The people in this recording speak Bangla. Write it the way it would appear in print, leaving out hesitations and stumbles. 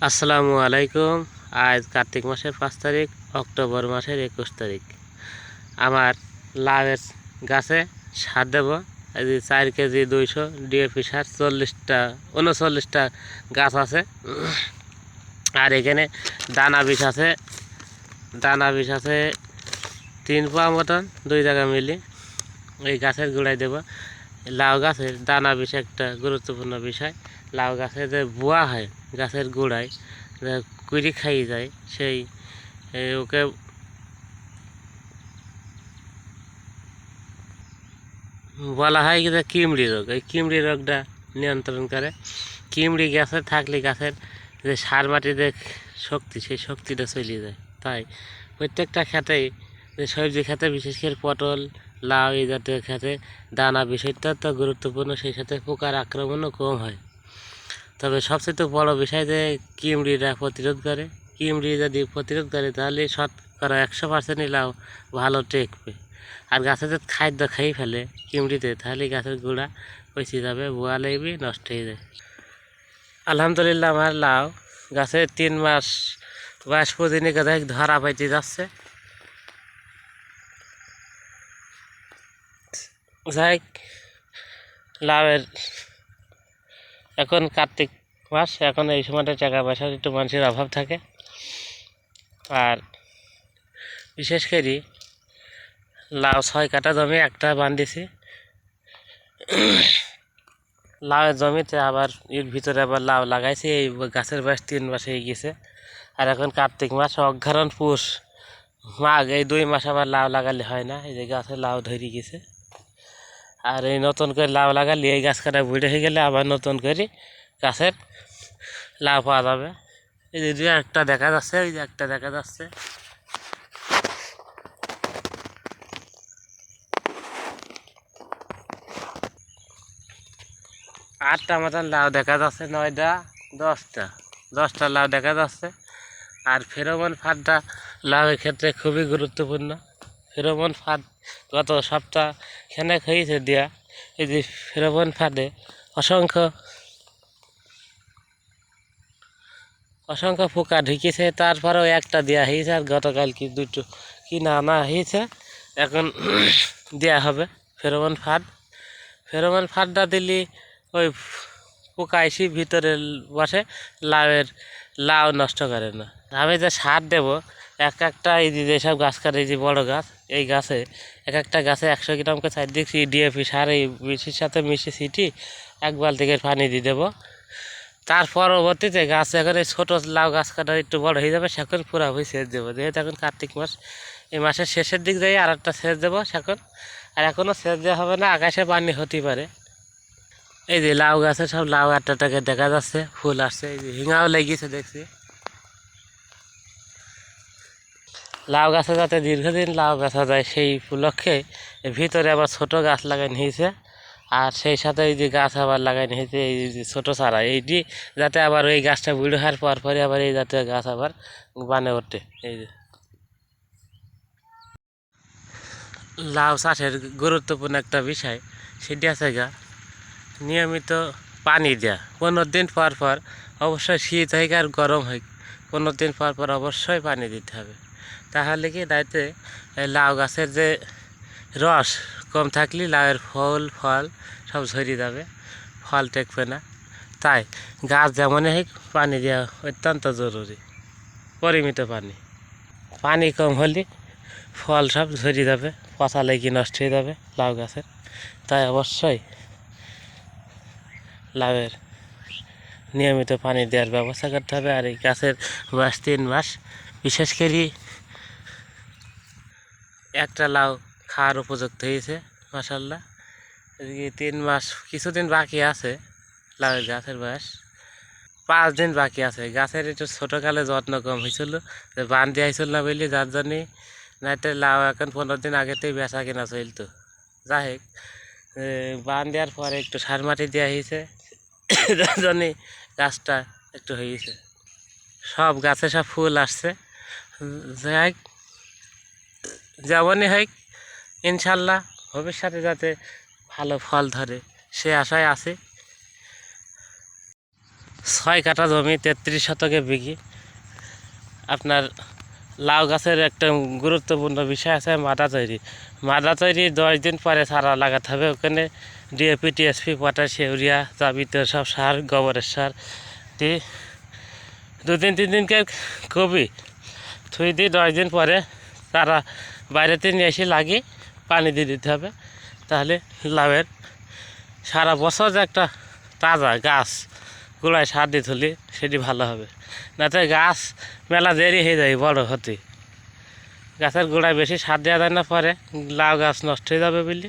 আসসালামু আলাইকুম। আজ কার্তিক মাসের 5 তারিখ, অক্টোবর মাসের 21 তারিখ। আমার লাউয়ের গাছে সার দেব। এই যে 4 কেজি 200 ডিএপি সার, 39টা গাছ আছে। আর এখানে দানা বিষ আছে 3 পোয়া মতন, 2 জায়গা মিলে এই গাছের গোড়ায় দেব। লাউ গাছের দানা বিষ একটা গুরুত্বপূর্ণ বিষয়। লাউ গাছে যে বুয়া হয় গাছের গোড়ায়, কুড়ি খাইয়ে যায়, সেই ওকে বলা হয় যে কিমড়ি রোগ। এই কিমড়ি রোগটা নিয়ন্ত্রণ করে। কিমড়ি গাছে থাকলে গাছের যে সার মাটিতে শক্তি, সেই শক্তিটা চলে যায়। তাই প্রত্যেকটা ক্ষেতেই, যে সবজি খেতে, বিশেষ করে পটল, লাউ এই জাতীয় খেতে দানা বিষয়টা তো গুরুত্বপূর্ণ, সেই সাথে পোকার আক্রমণও কম হয়। তবে সবচেয়ে বড় বিষয় যে কিমড়িটা প্রতিরোধ করে। কিমড়ি যদি প্রতিরোধ করে তাহলে শতকরা 100% লাউ ভালো টেকবে। আর গাছে যদি খাদ্য খেয়ে ফেলে কিমড়িতে, তাহলে গাছের গোড়া পচে যাবে, বোয়া লেগে নষ্ট হয়ে যায়। আলহামদুলিল্লাহ, আমার লাউ গাছে 3 মাস বয়স পর্যন্ত ধরা পাইতে যাচ্ছে। যাই, লাউয়ের এখন কার্তিক মাস, এখন এই সময়টা টাকা পয়সার একটু মানুষের অভাব থাকে। আর বিশেষ করে লাউ 6 কাঠা জমি একটা বান্ধিছি। লাউয়ের জমিতে আবার এর ভিতরে আবার লাউ লাগাইছি। এই গাছের বয়স 3 মাস হয়ে গেছে। আর এখন কার্তিক মাস, অঘ্রাণ, পৌষ, মাঘ, এই 2 মাস আবার লাউ লাগালে হয় না। এই যে গাছে লাউ ধরে গেছে। আর এই নতুন করে লাউ লাগালে, এই গাছ কাটা বুড়ে হয়ে গেলে আবার নতুন করে গাছের লাউ পাওয়া যাবে। এই যে একটা দেখা যাচ্ছে, ওই যে একটা দেখা যাচ্ছে। 8টা মতন লাউ দেখা যাচ্ছে, 9টা, 10টা লাউ দেখা যাচ্ছে। আর ফেরোমন ফাঁদটা লাউয়ের ক্ষেত্রে খুবই গুরুত্বপূর্ণ। ফেরোমন ফাঁদ গত সপ্তাহ খানেক হয়েছে দেওয়া। এই যে ফেরোমন ফাঁদে অসংখ্য অসংখ্য পোকা ঢুকেছে, তারপরেও একটা দেওয়া হয়েছে। আর গতকাল কি 2টো কিনা আনা হয়েছে, এখন দেওয়া হবে ফেরোমন ফাঁদ। ফেরোমন ফাঁদটা দিলে ওই পোকা এসে ভিতরে বসে, লাউ নষ্ট করে না। আমি যে সার দেবো, একটা এই যে যেসব গাছ কাটে, এই যে বড়ো গাছ, এই গাছে একটা গাছে 100 গ্রাম করে 4 দিচ্ছি ডিএপি সার, এই বিষের সাথে মিশিয়ে ছিটি 1 বালতিকে পানি দিয়ে দেবো। তার পরবর্তীতে গাছ এখন এই ছোটো লাউ গাছ কাটা একটু বড় হয়ে যাবে, সেখন পুরাপুরি সেচ দেবো। যেহেতু এখন কার্তিক মাস, এই মাসের শেষের দিক যাই আর একটা সেচ দেবো সেখন। আর এখনও সেচ দেওয়া হবে না, আকাশে পানি হতে পারে। এই যে লাউ গাছে সব লাউ একটা দেখা যাচ্ছে, ফুল আসছে। এই যে হিঙাও লেগেছে দেখছি। লাউ গাছে যাতে দীর্ঘদিন লাউ বেচা যায়, সেই উপলক্ষে ভিতরে আবার ছোট গাছ লাগাই নিয়েছে। আর সেই সাথে এই যে গাছ আবার লাগাই নিয়েছে, এই যে ছোটো চারা, এইটি যাতে আবার ওই গাছটা বুড়ো হওয়ার পরে আবার এই জাতীয় গাছ আবার বানে ওঠে। এই যে লাউ চাষের গুরুত্বপূর্ণ একটা বিষয়, সেটি আছে নিয়মিত পানি দেওয়া। 15 দিন পর পর, অবশ্যই শীত হোক আর গরম হোক, 15 দিন পর পর অবশ্যই পানি দিতে হবে। তাহলে কি দায়িত্বে লাউ গাছের যে রস কম থাকলে লাউয়ের ফল সব ঝরে যাবে, ফল টেকবে না। তাই গাছ যেমনই হোক পানি দেওয়া অত্যন্ত জরুরি। পরিমিত পানি কম হলে ফল সব ঝরে যাবে, পচা লেগে নষ্ট হয়ে যাবে লাউ গাছের। তাই অবশ্যই লাউয়ের নিয়মিত পানি দেওয়ার ব্যবস্থা করতে হবে। আর এই গাছের বয়স 3 মাস। বিশেষ করে একটা লাউ খাওয়ার উপযুক্ত হয়েছে, মাশাআল্লাহ। এদিকে 3 মাস কিছুদিন বাকি আছে, লাউয়ের গাছের বয়স 5 দিন বাকি আছে। গাছের একটু ছোটোকালে যত্ন কম হয়েছিল, বান দেওয়া হয়েছিল না বললি, যার জন্যে নাইতে লাউ এখন 15 দিন আগেতেই বেচা কেনা চলতো। যাই হোক, বান দেওয়ার পরে একটু সার মাটি দেওয়া হয়েছে, যার জন্যে গাছটা একটু হয়েছে। সব গাছে সব ফুল আসছে। যাই হোক, যেমনই হোক, ইনশাল্লাহ ভবিষ্যতে যাতে ভালো ফল ধরে, সে আশায় আছে। 6 কাঠা জমি 33 শতকে বিঘি। আপনার লাউ গাছের একটা গুরুত্বপূর্ণ বিষয় আছে মাদা তৈরি। মাদা তৈরি 10 দিন পরে চারা লাগাতে হবে। ওখানে ডিএপি, টিএসপি, পটাশ, ইউরিয়া, যাবতীয় সব সার, গোবরের সার দিয়ে 2-3 দিনকে কবি থুই দিয়ে 10 দিন পরে চারা বাইরেতে নিয়ে এসে লাগিয়ে পানি দিয়ে দিতে হবে। তাহলে লাউয়ের সারা বছর যে একটা তাজা গাছ গোড়ায় সার দিয়ে তুলি সেটি ভালো হবে। না তো গাছ মেলা দেরি হয়ে যায় বড় হতে, গাছের গোড়ায় বেশি সার দেওয়া যায় না, পরে লাউ গাছ নষ্ট হয়ে যাবে বুঝলি।